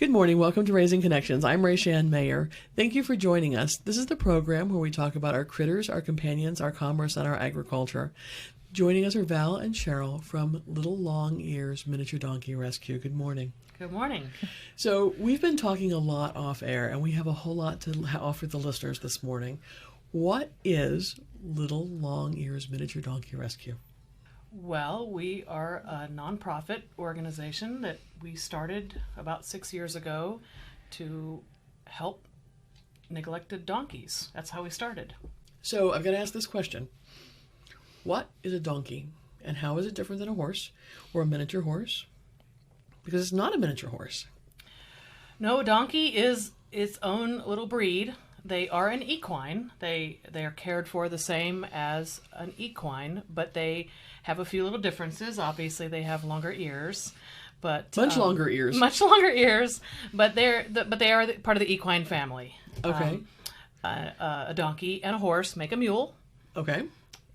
Good morning. Welcome to Raising Connections. I'm Rayshan Mayer. Thank you for joining us. This is the program where we talk about our critters, our companions, our commerce, and our agriculture. Joining us are Val and Cheryl from Little Longears Miniature Donkey Rescue. Good morning. Good morning. So we've been talking a lot off air, and we have a whole lot to offer the listeners this morning. What is Little Longears Miniature Donkey Rescue? Well, we are a nonprofit organization that we started about 6 years ago to help neglected donkeys. That's how we started. So I've got to ask this question. What is a donkey, and how is it different than a horse or a miniature horse? Because it's not a miniature horse. No, a donkey is its own little breed. They are an equine. They are cared for the same as an equine, but they have a few little differences. Obviously, they have longer ears, but Much longer ears. Much longer ears, but they are part of the equine family. Okay. A donkey and a horse make a mule. Okay.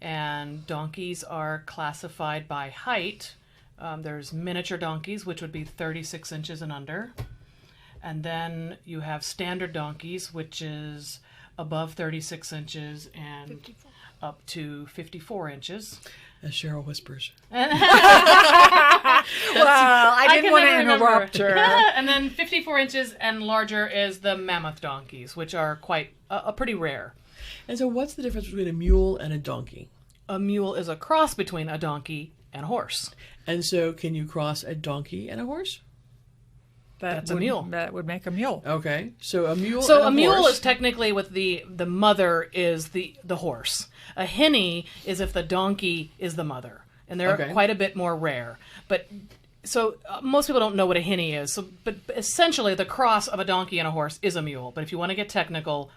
And donkeys are classified by height. There's miniature donkeys, which would be 36 inches and under. And then you have standard donkeys, which is above 36 inches and 54. Up to 54 inches. As Cheryl whispers. Well, I didn't want to interrupt her. And then 54 inches and larger is the mammoth donkeys, which are quite pretty rare. And so what's the difference between a mule and a donkey? A mule is a cross between a donkey and a horse. And so can you cross a donkey and a horse? That's a mule. That would make a mule. Okay. So a mule So and a mule horse. is technically with the mother is the horse. A hinny is if the donkey is the mother. And they're quite a bit more rare. But so most people don't know what a hinny is. So, but essentially the cross of a donkey and a horse is a mule. But if you want to get technical,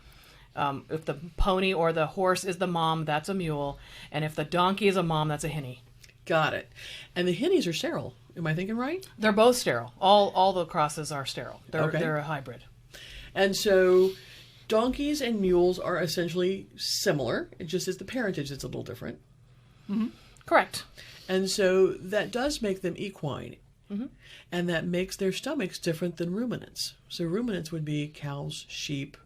if the pony or the horse is the mom, that's a mule. And if the donkey is a mom, that's a hinny. Got it. And the hinnies are sterile. Am I thinking right? They're both sterile. All the crosses are sterile. They're a hybrid. And so donkeys and mules are essentially similar. It just is the parentage that's a little different. Mm-hmm. Correct. And so that does make them equine. Mm-hmm. And that makes their stomachs different than ruminants. So ruminants would be cows, sheep,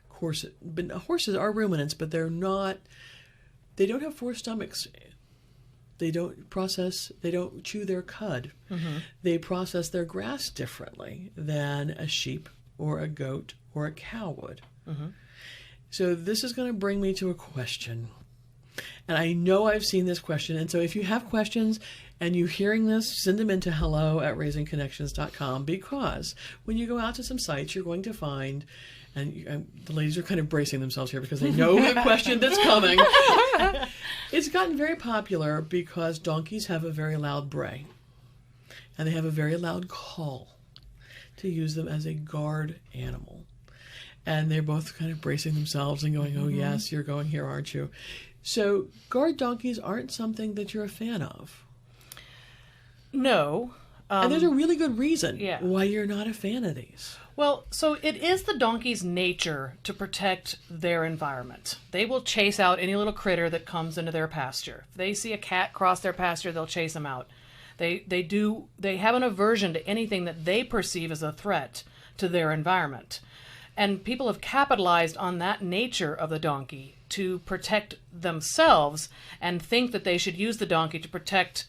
horses. But horses are ruminants, but they don't have four stomachs. They don't chew their cud. Mm-hmm. They process their grass differently than a sheep or a goat or a cow would. Mm-hmm. So this is going to bring me to a question. And I know I've seen this question. And so if you have questions and you're hearing this, send them into hello@raisingconnections.com, because when you go out to some sites, you're going to find, and the ladies are kind of bracing themselves here because they know the question that's coming. It's gotten very popular because donkeys have a very loud bray. And they have a very loud call to use them as a guard animal. And they're both kind of bracing themselves and going, oh, yes, you're going here, aren't you? So guard donkeys aren't something that you're a fan of. No. And there's a really good reason why you're not a fan of these. Well, so it is the donkey's nature to protect their environment. They will chase out any little critter that comes into their pasture. If they see a cat cross their pasture, they'll chase them out. They have an aversion to anything that they perceive as a threat to their environment. And people have capitalized on that nature of the donkey to protect themselves and think that they should use the donkey to protect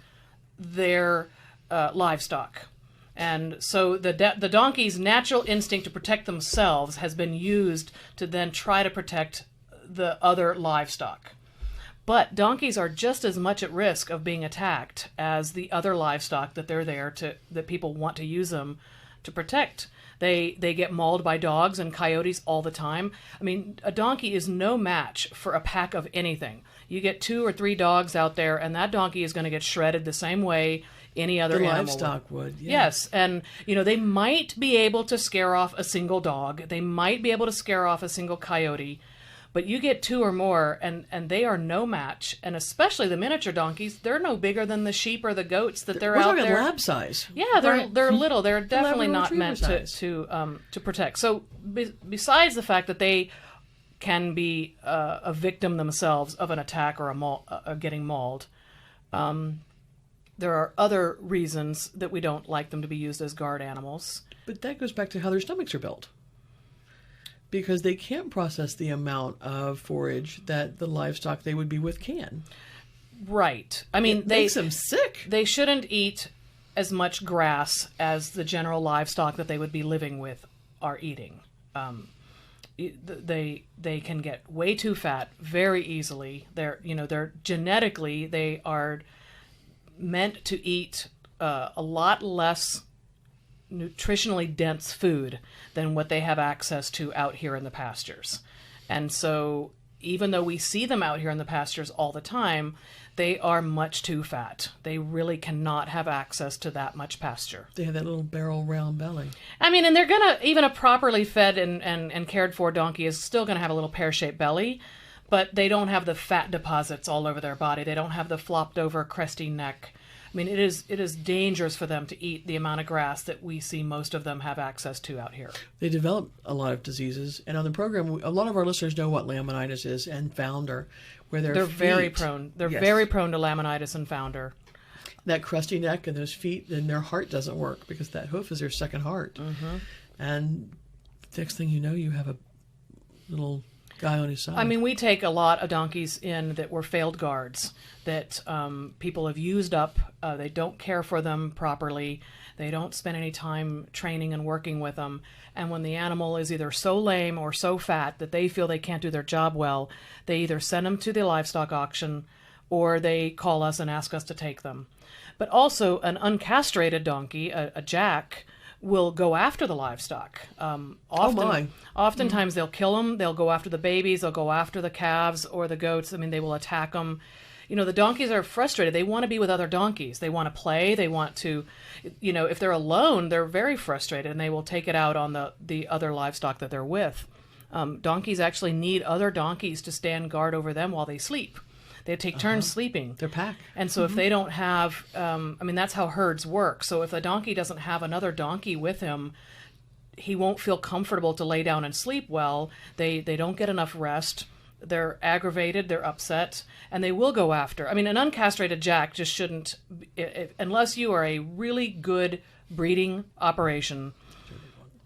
their livestock. And so the donkey's natural instinct to protect themselves has been used to then try to protect the other livestock. But donkeys are just as much at risk of being attacked as the other livestock that they're there that people want to use them to protect. They get mauled by dogs and coyotes all the time. I mean, a donkey is no match for a pack of anything. You get 2 or 3 dogs out there, and that donkey is going to get shredded the same way any other animal livestock would. Yeah. Yes, and they might be able to scare off a single dog. They might be able to scare off a single coyote, but you get 2 or more, and they are no match. And especially the miniature donkeys, they're no bigger than the sheep or the goats that they're out there. We're talking lab size. Yeah, they're little. They're definitely not meant to protect. So besides the fact that they can be a victim themselves of an attack or getting mauled, there are other reasons that we don't like them to be used as guard animals. But that goes back to how their stomachs are built. Because they can't process the amount of forage that the livestock they would be with can. Right. I mean, It makes them sick. They shouldn't eat as much grass as the general livestock that they would be living with are eating. They can get way too fat very easily. They're genetically, they are meant to eat a lot less nutritionally dense food than what they have access to out here in the pastures. And so even though we see them out here in the pastures all the time, they are much too fat. They really cannot have access to that much pasture. They have that little barrel round belly. I mean, and they're gonna, even a properly fed and cared for donkey is still gonna have a little pear-shaped belly, but they don't have the fat deposits all over their body. They don't have the flopped over cresty neck. I mean, it is dangerous for them to eat the amount of grass that we see most of them have access to out here. They develop a lot of diseases. And on the program, a lot of our listeners know what laminitis is and founder, where They're very prone. They're very prone to laminitis and founder. That crusty neck and those feet, and their heart doesn't work because that hoof is their second heart. Mm-hmm. And next thing you know, you have a little guy on his side. I mean, we take a lot of donkeys in that were failed guards that people have used up. They don't care for them properly. They don't spend any time training and working with them. And when the animal is either so lame or so fat that they feel they can't do their job well, they either send them to the livestock auction or they call us and ask us to take them. But also an uncastrated donkey, a jack, will go after the livestock. Oftentimes they'll kill them. They'll go after the babies. They'll go after the calves or the goats. I mean, they will attack them. The donkeys are frustrated. They want to be with other donkeys. They want to play. They want to, if they're alone, they're very frustrated and they will take it out on the other livestock that they're with. Donkeys actually need other donkeys to stand guard over them while they sleep. They take turns sleeping. Their pack. And so if they don't have, that's how herds work. So if a donkey doesn't have another donkey with him, he won't feel comfortable to lay down and sleep well. They don't get enough rest. They're aggravated, they're upset, and they will go after. I mean, an uncastrated jack just shouldn't, unless you are a really good breeding operation,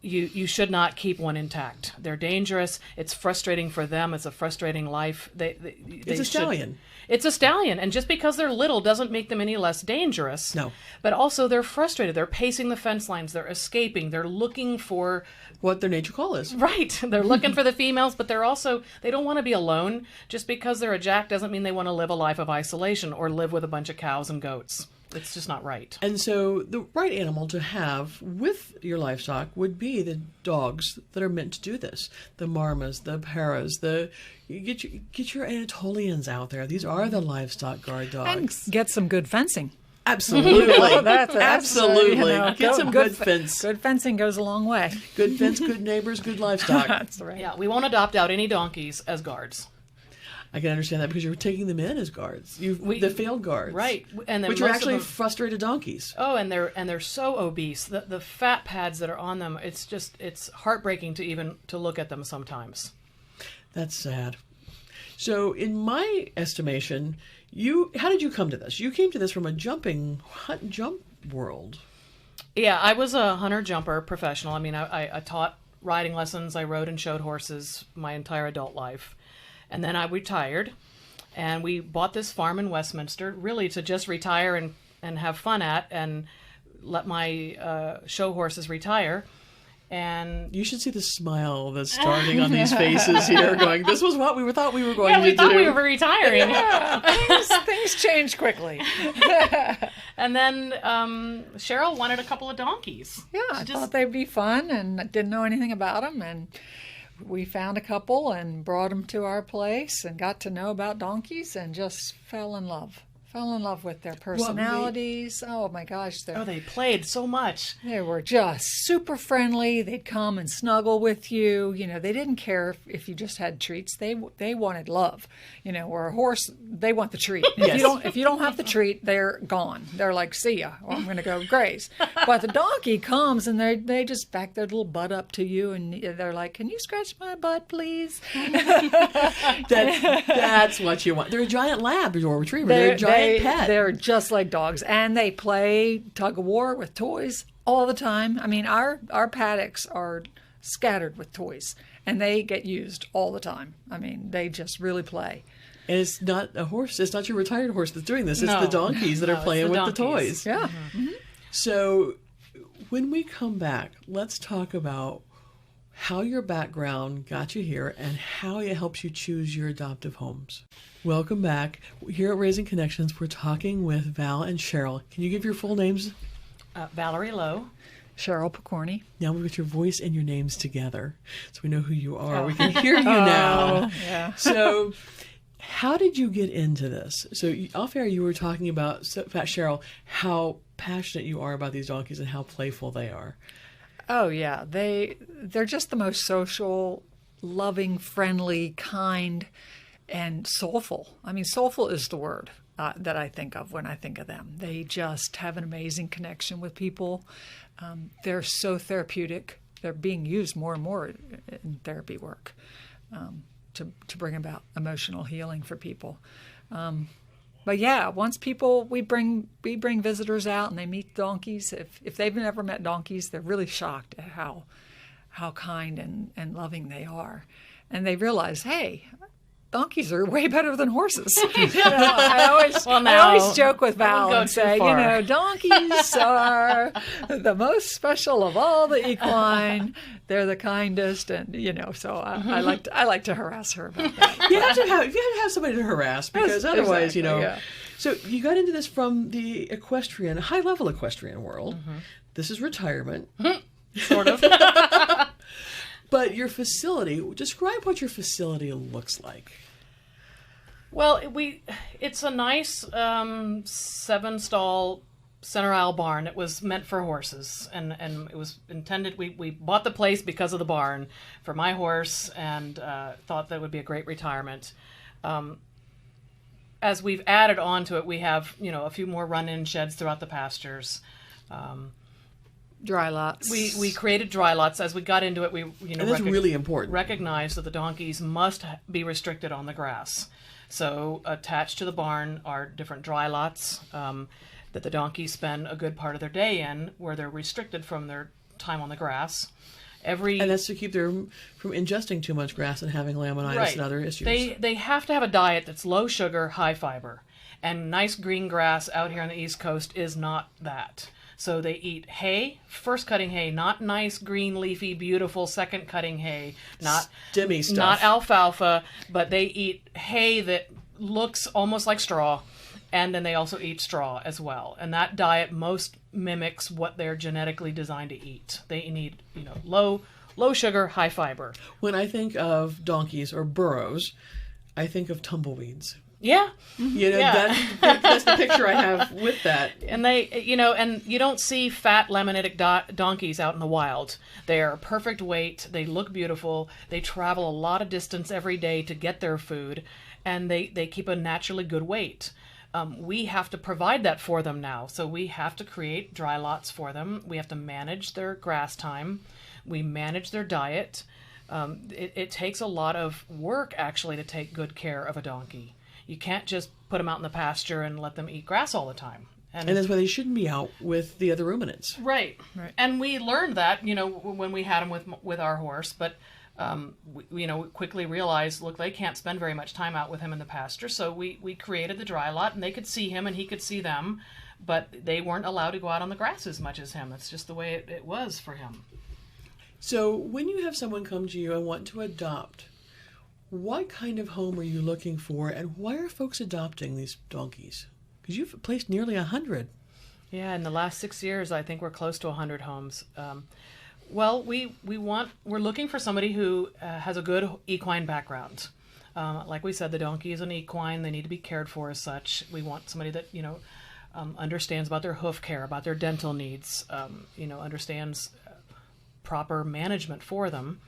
you should not keep one intact. They're dangerous. It's frustrating for them. It's a frustrating life. It's a stallion. It's a stallion, and just because they're little doesn't make them any less dangerous. No. But also they're frustrated. They're pacing the fence lines. They're escaping. They're looking for what their nature call is. Right. They're looking for the females, but they don't want to be alone. Just because they're a jack doesn't mean they want to live a life of isolation or live with a bunch of cows and goats. It's just not right. And so the right animal to have with your livestock would be the dogs that are meant to do this. The Marmas, the Paras, get your Anatolians out there. These are the livestock guard dogs. And get some good fencing. Absolutely. Absolutely. Get some good fence. Good fencing goes a long way. Good fence, good neighbors, good livestock. That's right. Yeah, we won't adopt out any donkeys as guards. I can understand that because you're taking them in as guards. The failed guards, right? And then which are actually frustrated donkeys. Oh, and they're so obese. The fat pads that are on them, it's heartbreaking to look at them sometimes. That's sad. So, in my estimation, how did you come to this? You came to this from a hunt jump world. Yeah, I was a hunter jumper professional. I mean, I taught riding lessons. I rode and showed horses my entire adult life. And then I retired, and we bought this farm in Westminster, really to just retire and have fun at, and let my show horses retire. And you should see the smile that's starting on these faces here, going, "This was what we thought we were going to do." Yeah, we thought we were retiring. Things change quickly. And then Cheryl wanted a couple of donkeys. Yeah, I thought they'd be fun, and didn't know anything about them, and we found a couple and brought them to our place and got to know about donkeys and just fell in love with their personalities. Oh my gosh. They played so much. They were just super friendly. They'd come and snuggle with you. They didn't care if you just had treats. They wanted love. Where a horse, they want the treat. Yes. If you don't have the treat, they're gone. They're like, see ya, or I'm going to go graze. But the donkey comes and they just back their little butt up to you and they're like, can you scratch my butt, please? That's what you want. They're a giant lab or retriever. They're a giant giant pet. They're just like dogs, and they play tug of war with toys all the time. I mean, our paddocks are scattered with toys, and they get used all the time. I mean, they just really play. And it's not a horse. It's not your retired horse that's doing this. It's No. the donkeys that are playing with the toys. Yeah. So when we come back, let's talk about how your background got you here and how it helps you choose your adoptive homes. Welcome back. Here at Raising Connections, we're talking with Val and Cheryl. Can you give your full names? Valerie Lowe. Cheryl Picorni. Now we've got your voice and your names together, so we know who you are. We can hear you now. Yeah. So how did you get into this? So off air, you were talking about, Fat Cheryl, how passionate you are about these donkeys and how playful they are. Oh yeah, they're just the most social, loving, friendly, kind, and soulful. I mean, soulful is the word that I think of when I think of them. They just have an amazing connection with people. They're so therapeutic. They're being used more and more in therapy work to bring about emotional healing for people. But yeah, once we bring visitors out and they meet donkeys. If they've never met donkeys, they're really shocked at how kind and loving they are, and they realize, hey, donkeys are way better than horses. I always joke with Val and say, donkeys are the most special of all the equine. They're the kindest, and so I like to harass her about that. You have to have somebody to harass, because otherwise, exactly, yeah. So you got into this from the high-level equestrian world. Mm-hmm. This is retirement. Sort of. But your facility, describe what your facility looks like. Well, it's a nice 7-stall center aisle barn. It was meant for horses, and it was intended. We bought the place because of the barn for my horse, and thought that would be a great retirement. As we've added on to it, we have a few more run-in sheds throughout the pastures. Dry lots. We created dry lots. As we got into it, we and that's really important. Recognized that the donkeys must be restricted on the grass. So attached to the barn are different dry lots that the donkeys spend a good part of their day in, where they're restricted from their time on the grass. And that's to keep them from ingesting too much grass and having laminitis and other issues. They have to have a diet that's low sugar, high fiber. And nice green grass out here on the East Coast is not that. So they eat hay, first cutting hay, not nice green leafy beautiful second cutting hay, not stimmy stuff, not alfalfa, but they eat hay that looks almost like straw, and then they also eat straw as well. And that diet most mimics what they're genetically designed to eat. They need low sugar, high fiber. When I think of donkeys or burros, I think of tumbleweeds. Yeah. That's the picture I have with that. And they, and you don't see fat laminitic donkeys out in the wild. They are perfect weight. They look beautiful. They travel a lot of distance every day to get their food, and they keep a naturally good weight. We have to provide that for them now. So we have to create dry lots for them. We have to manage their grass time. We manage their diet. It takes a lot of work, actually, to take good care of a donkey. You can't just put them out in the pasture and let them eat grass all the time. And that's why they shouldn't be out with the other ruminants. Right. And we learned that, when we had them with our horse. But, we quickly realized, look, they can't spend very much time out with him in the pasture. So we created the dry lot, and they could see him and he could see them. But they weren't allowed to go out on the grass as much as him. That's just the way it was for him. So when you have someone come to you and want to adopt, what kind of home are you looking for, and why are folks adopting these donkeys? Because you've placed nearly 100. Yeah, in the last 6 years, I think we're close to 100 homes. Well, we're looking for somebody who has a good equine background. Like we said, the donkey is an equine. They need to be cared for as such. We want somebody that understands about their hoof care, about their dental needs. Understands proper management for them.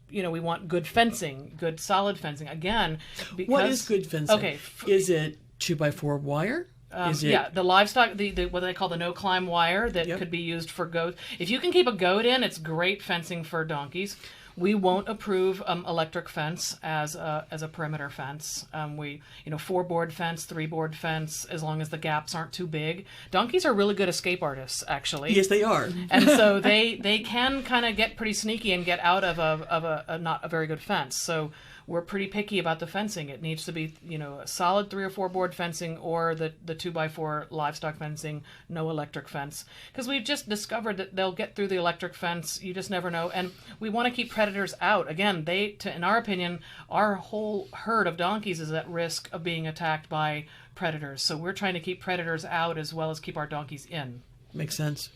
We want good fencing, good solid fencing. Again, because... What is good fencing? Okay. Is it 2x4 wire? Yeah, the livestock, the what they call the no-climb wire that Yep. could be used for goats. If you can keep a goat in, it's great fencing for donkeys. We won't approve electric fence as a perimeter fence. 4-board fence, 3-board fence, as long as the gaps aren't too big. Donkeys are really good escape artists, actually. Yes, they are. And so they can kind of get pretty sneaky and get out of a not a very good fence. So we're pretty picky about the fencing. It needs to be, a solid 3 or 4 board fencing, or the 2x4 livestock fencing, no electric fence. Because we've just discovered that they'll get through the electric fence. You just never know. And we want to keep predators out. Again, in our opinion, our whole herd of donkeys is at risk of being attacked by predators. So we're trying to keep predators out as well as keep our donkeys in. Makes sense.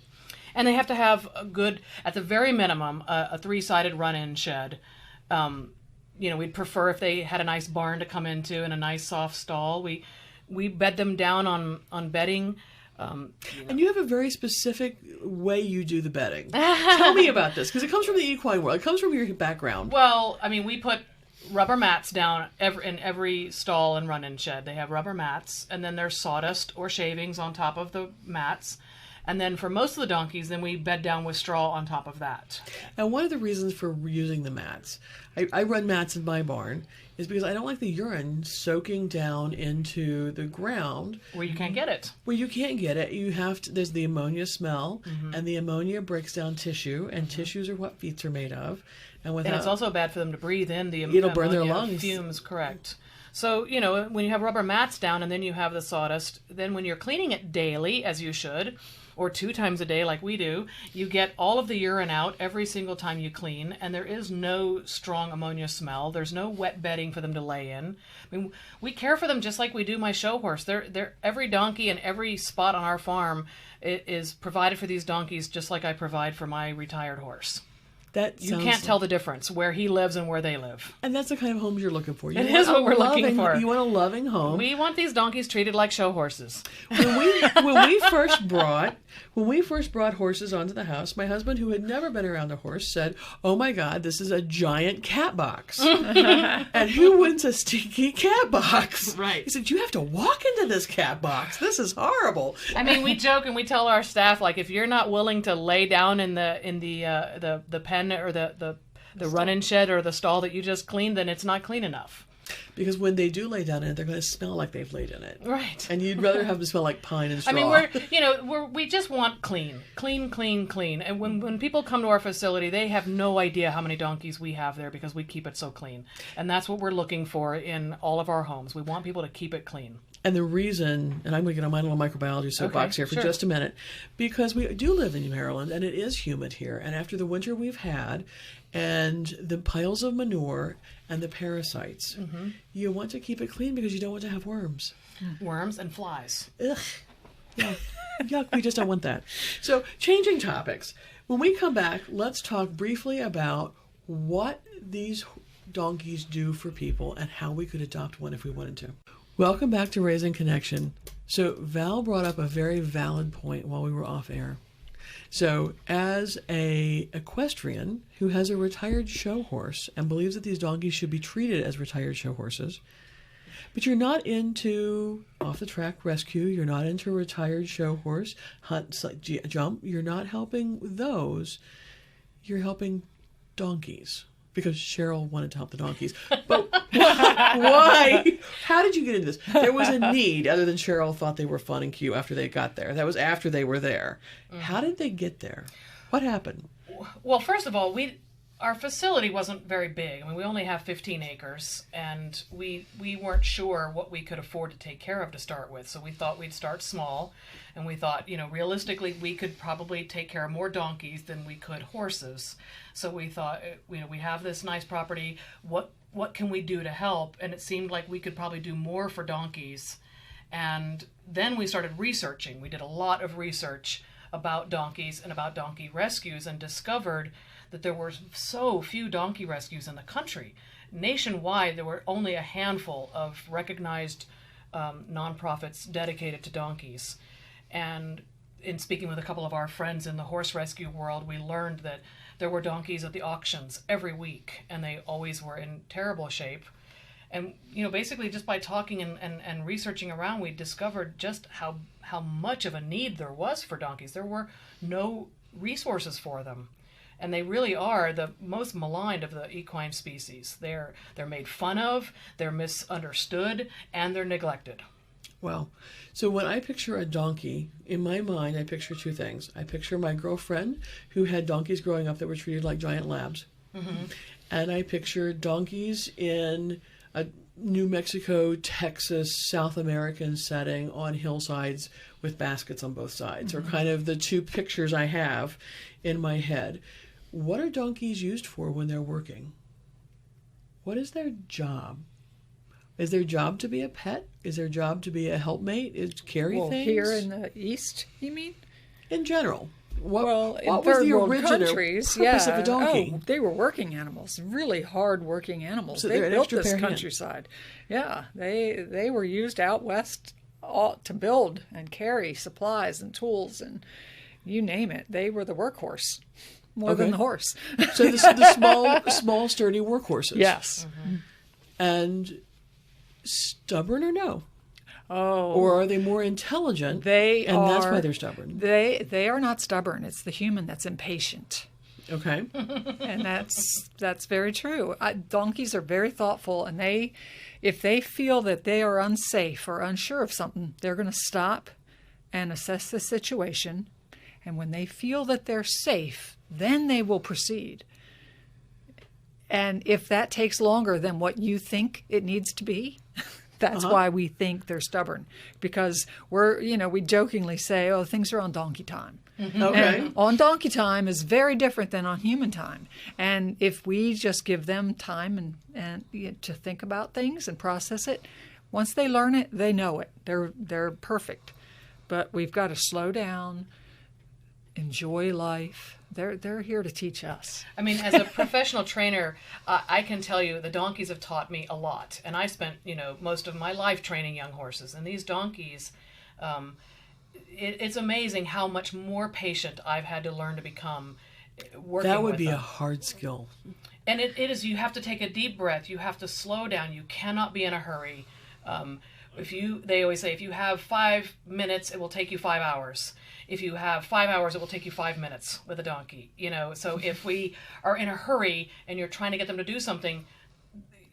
And they have to have a good, at the very minimum, a 3-sided run-in shed. We'd prefer if they had a nice barn to come into and a nice soft stall. We bed them down on bedding. And you have a very specific way you do the bedding. Tell me about this, because it comes from the equine world. It comes from your background. Well, we put rubber mats down in every stall and run-in shed. They have rubber mats, and then there's sawdust or shavings on top of the mats. And then for most of the donkeys, then we bed down with straw on top of that. And one of the reasons for using the mats, I run mats in my barn, is because I don't like the urine soaking down into the ground. Where you can't get it. Where you can't get it. There's the ammonia smell, and the ammonia breaks down tissue, and tissues are what feet are made of. And it's also bad for them to breathe in the it'll burn their lungs. Fumes, correct. So, when you have rubber mats down and then you have the sawdust, then when you're cleaning it daily, as you should, or 2 times a day like we do, you get all of the urine out every single time you clean, and there is no strong ammonia smell. There's no wet bedding for them to lay in. We care for them just like we do my show horse. Every donkey and every spot on our farm is provided for these donkeys just like I provide for my retired horse. You can't tell the difference where he lives and where they live. And that's the kind of homes you're looking for. It is what we're looking for. You want a loving home. We want these donkeys treated like show horses. When we first brought horses onto the house, my husband, who had never been around a horse, said, "Oh my God, this is a giant cat box." And who wants a stinky cat box? Right. He said, "You have to walk into this cat box. This is horrible." We joke and we tell our staff, like, if you're not willing to lay down in the pen or the run-in shed or the stall that you just cleaned, then it's not clean enough. Because when they do lay down in it, they're going to smell like they've laid in it. Right. And you'd rather have them smell like pine and straw. We just want clean. And when people come to our facility, they have no idea how many donkeys we have there because we keep it so clean. And that's what we're looking for in all of our homes. We want people to keep it clean. And the reason, and I'm going to get on my little microbiology soapbox here for just a minute, because we do live in Maryland and it is humid here. And after the winter we've had and the piles of manure and the parasites, you want to keep it clean because you don't want to have worms. Worms and flies. Ugh. Yeah. Yuck, we just don't want that. So, changing topics. When we come back, let's talk briefly about what these donkeys do for people and how we could adopt one if we wanted to. Welcome back to Raising Connection. So Val brought up a very valid point while we were off air. So as a equestrian who has a retired show horse and believes that these donkeys should be treated as retired show horses, but you're not into off-the-track rescue, you're not into retired show horse, hunt, jump, you're not helping those, you're helping donkeys. Because Cheryl wanted to help the donkeys. But why? How did you get into this? There was a need, other than Cheryl thought they were fun and cute after they got there. That was after they were there. How did they get there? What happened? Well, first of all, our facility wasn't very big. We only have 15 acres, and we weren't sure what we could afford to take care of to start with. So we thought we'd start small, and we thought, realistically, we could probably take care of more donkeys than we could horses. So we thought, we have this nice property. What can we do to help? And it seemed like we could probably do more for donkeys. And then we started researching. We did a lot of research about donkeys and about donkey rescues and discovered that there were so few donkey rescues in the country. Nationwide, there were only a handful of recognized nonprofits dedicated to donkeys. And in speaking with a couple of our friends in the horse rescue world, we learned that there were donkeys at the auctions every week, and they always were in terrible shape. And, basically just by talking and researching around, we discovered just how much of a need there was for donkeys. There were no resources for them. And they really are the most maligned of the equine species. They're made fun of, they're misunderstood, and they're neglected. Well, so when I picture a donkey, in my mind, I picture two things. I picture my girlfriend who had donkeys growing up that were treated like giant labs. Mm-hmm. And I picture donkeys in a New Mexico, Texas, South American setting on hillsides with baskets on both sides, mm-hmm. are kind of the two pictures I have in my head. What are donkeys used for when they're working? What is their job? Is their job to be a pet? Is their job to be a helpmate? Is carry things? Here in the East, you mean? In general. What in was third the world original countries, purpose of a donkey? Oh, they were working animals, really hard working animals. So they built extra this pair of countryside. Yeah, they were used out west to build and carry supplies and tools and you name it. They were the workhorse more than the horse. So the small, sturdy workhorses. Yes. Mm-hmm. And stubborn or no? Oh. Or are they more intelligent? That's why they're stubborn. They are not stubborn. It's the human that's impatient. Okay. And that's very true. Donkeys are very thoughtful, and if they feel that they are unsafe or unsure of something, they're going to stop and assess the situation. And when they feel that they're safe, then they will proceed. And if that takes longer than what you think it needs to be, that's why we think they're stubborn. Because we jokingly say, oh, things are on donkey time. Mm-hmm. Okay. And on donkey time is very different than on human time. And if we just give them time and to think about things and process it, once they learn it, they know it. They're perfect. But we've got to slow down, enjoy life. They're here to teach us. I mean, as a professional trainer, I can tell you the donkeys have taught me a lot. And I spent, most of my life training young horses. And these donkeys, it's amazing how much more patient I've had to learn to become working with them. That would be a hard skill. And it is. You have to take a deep breath. You have to slow down. You cannot be in a hurry. They always say, if you have 5 minutes, it will take you 5 hours. If you have 5 hours, it will take you 5 minutes with a donkey. So if we are in a hurry and you're trying to get them to do something,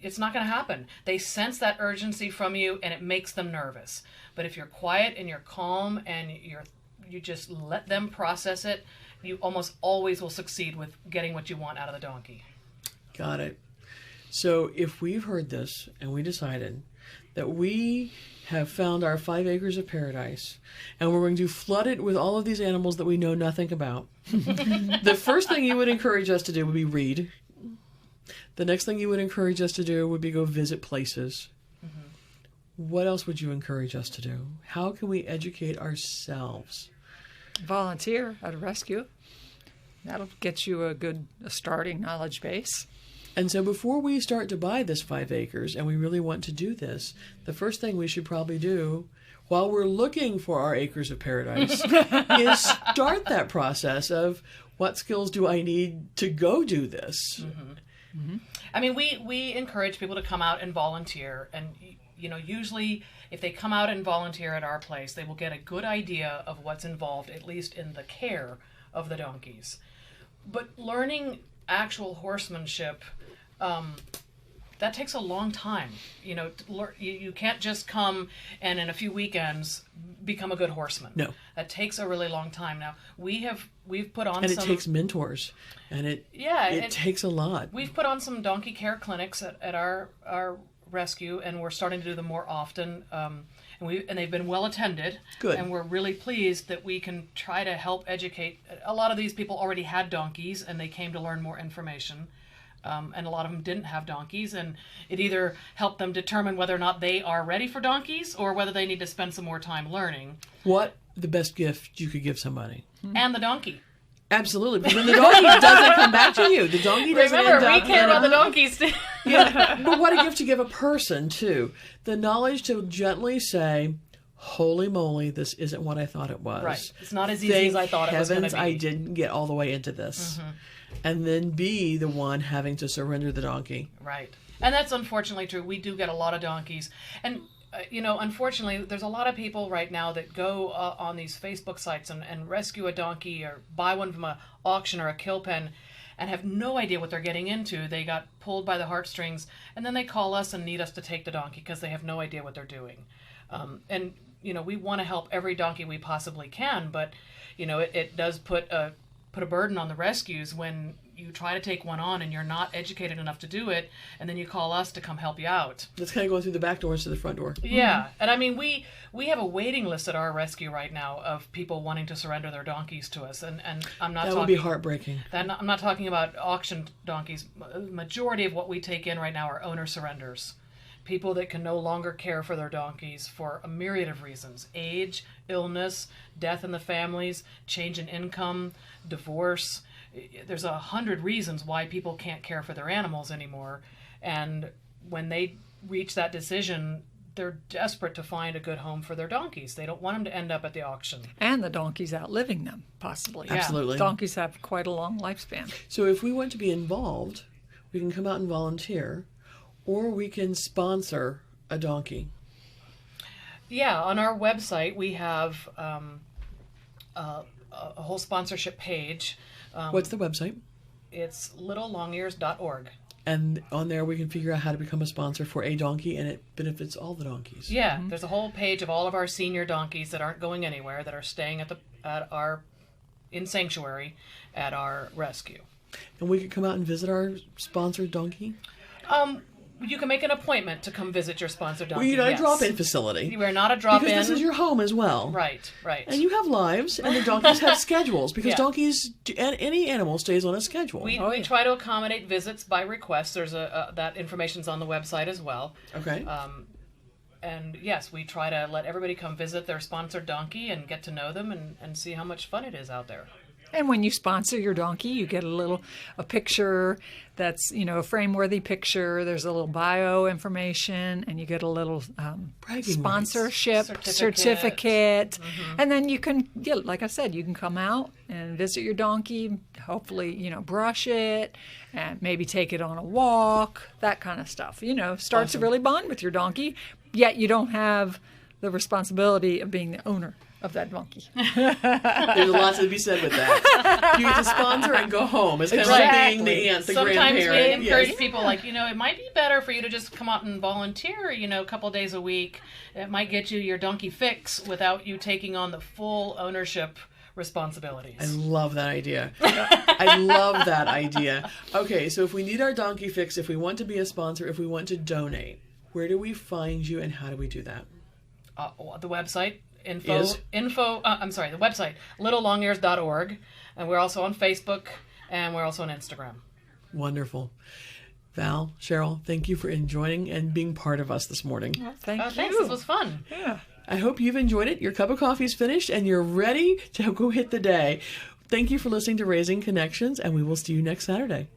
it's not going to happen. They sense that urgency from you, and it makes them nervous. But if you're quiet and you're calm and you just let them process it, you almost always will succeed with getting what you want out of the donkey. Got it. So if we've heard this and we decided that we have found our 5 acres of paradise and we're going to flood it with all of these animals that we know nothing about, the first thing you would encourage us to do would be read. The next thing you would encourage us to do would be go visit places. Mm-hmm. What else would you encourage us to do? How can we educate ourselves? Volunteer at a rescue. That'll get you a starting knowledge base. And so before we start to buy this 5 acres and we really want to do this, the first thing we should probably do while we're looking for our acres of paradise is start that process of what skills do I need to go do this? Mm-hmm. Mm-hmm. I mean, we encourage people to come out and volunteer. And, usually if they come out and volunteer at our place, they will get a good idea of what's involved, at least in the care of the donkeys. But learning actual horsemanship, that takes a long time. You can't just come and in a few weekends become a good horseman. No, that takes a really long time. Now we've put on, and it takes mentors, and it takes a lot. We've put on some donkey care clinics at our rescue, and we're starting to do them more often. And they've been well attended. Good. And we're really pleased that we can try to help educate. A lot of these people already had donkeys, and they came to learn more information. And a lot of them didn't have donkeys, and it either helped them determine whether or not they are ready for donkeys or whether they need to spend some more time learning. What the best gift you could give somebody? And the donkey. Absolutely, because then the donkey doesn't come back to you. The donkey doesn't end up... Remember, we care about the donkeys. Yeah, but what a gift to give a person, too. The knowledge to gently say, holy moly, this isn't what I thought it was. Right. It's not as easy as I thought it was going to be. I didn't get all the way into this. Mm-hmm. And then be the one having to surrender the donkey. Right. And that's unfortunately true. We do get a lot of donkeys. And, unfortunately, there's a lot of people right now that go on these Facebook sites and rescue a donkey or buy one from a auction or a kill pen and have no idea what they're getting into. They got pulled by the heartstrings, and then they call us and need us to take the donkey because they have no idea what they're doing. And we want to help every donkey we possibly can, but, it does put a burden on the rescues when you try to take one on and you're not educated enough to do it, and then you call us to come help you out. That's kind of going through the back doors to the front door. Yeah, and I mean, we have a waiting list at our rescue right now of people wanting to surrender their donkeys to us, and I'm not That talking... would be heartbreaking. I'm not talking about auction donkeys. The majority of what we take in right now are owner surrenders. People that can no longer care for their donkeys for a myriad of reasons. Age, illness, death in the families, change in income, divorce. There's 100 reasons why people can't care for their animals anymore. And when they reach that decision, they're desperate to find a good home for their donkeys. They don't want them to end up at the auction. And the donkeys outliving them, possibly. Absolutely. Donkeys have quite a long lifespan. So if we want to be involved, we can come out and volunteer, or we can sponsor a donkey. Yeah, on our website we have a whole sponsorship page. What's the website? It's littlelongears.org. And on there we can figure out how to become a sponsor for a donkey, and it benefits all the donkeys. Yeah, there's a whole page of all of our senior donkeys that aren't going anywhere, that are staying in sanctuary at our rescue. And we could come out and visit our sponsored donkey? You can make an appointment to come visit your sponsored donkey. Well, you're not yes. a drop-in facility. We're not a drop-in. Because this is your home as well. Right. And you have lives, and the donkeys have schedules, because Yeah. donkeys, and any animal stays on a schedule. We try to accommodate visits by request. There's that information's on the website as well. Okay. And yes, we try to let everybody come visit their sponsored donkey and get to know them and see how much fun it is out there. And when you sponsor your donkey, you get a picture that's, a frame-worthy picture. There's a little bio information, and you get a little sponsorship certificate. And then you can, like I said, you can come out and visit your donkey, hopefully, brush it, and maybe take it on a walk, that kind of stuff. Start to really bond with your donkey, yet you don't have the responsibility of being the owner of that donkey. There's a lot to be said with that. You get to sponsor and go home. It's kind of like being the aunt, the grandparent. Sometimes we encourage people, it might be better for you to just come out and volunteer, a couple days a week. It might get you your donkey fix without you taking on the full ownership responsibilities. I love that idea. I love that idea. Okay, so if we need our donkey fix, if we want to be a sponsor, if we want to donate, where do we find you and how do we do that? The website. The website, littlelongears.org, and we're also on Facebook, and we're also on Instagram. Wonderful. Val, Cheryl, thank you for joining and being part of us this morning. Well, thank you. Thanks, this was fun. Yeah. I hope you've enjoyed it. Your cup of coffee is finished, and you're ready to go hit the day. Thank you for listening to Raising Connections, and we will see you next Saturday.